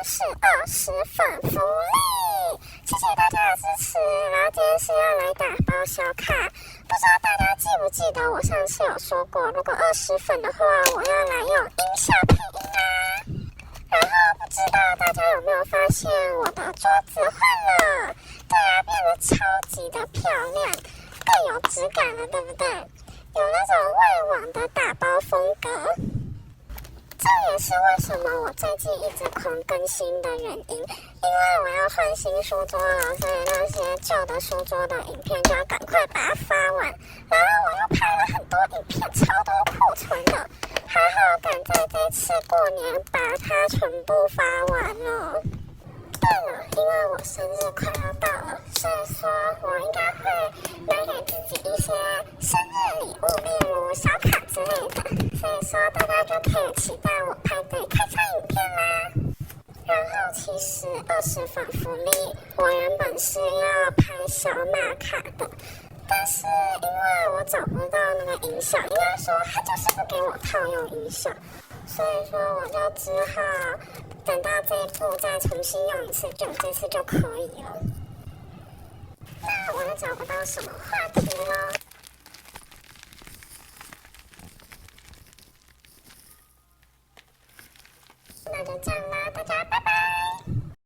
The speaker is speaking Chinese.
是20份福利，谢谢大家的支持。然后今天是要来打包小卡，不知道大家记不记得我上次有说过，如果20份的话，我要来用音效配音啊。然后不知道大家有没有发现我的桌子换了？对啊，变得超级的漂亮，更有质感了，对不对？有那种外网的打包风格。这也是为什么我最近一直狂更新的原因，因为我要换新书桌了，所以那些旧的书桌的影片就要赶快把它发完。然后我又拍了很多影片，超多库存的，还好赶在这次过年把它全部发完了。对了，因为我生日快要到了，所以说我应该会买给自己一些生日礼物，例如小卡之类的，所以说大家就可以期待我派对开箱影片啦。然后其实20份福利，我原本是要拍小马卡的，但是因为我找不到那个音效，应该说他就是不给我套用音效，所以说我就只好等到这一步再重新用一次，就这次就可以了。那我又找不到什么话题了。那就这样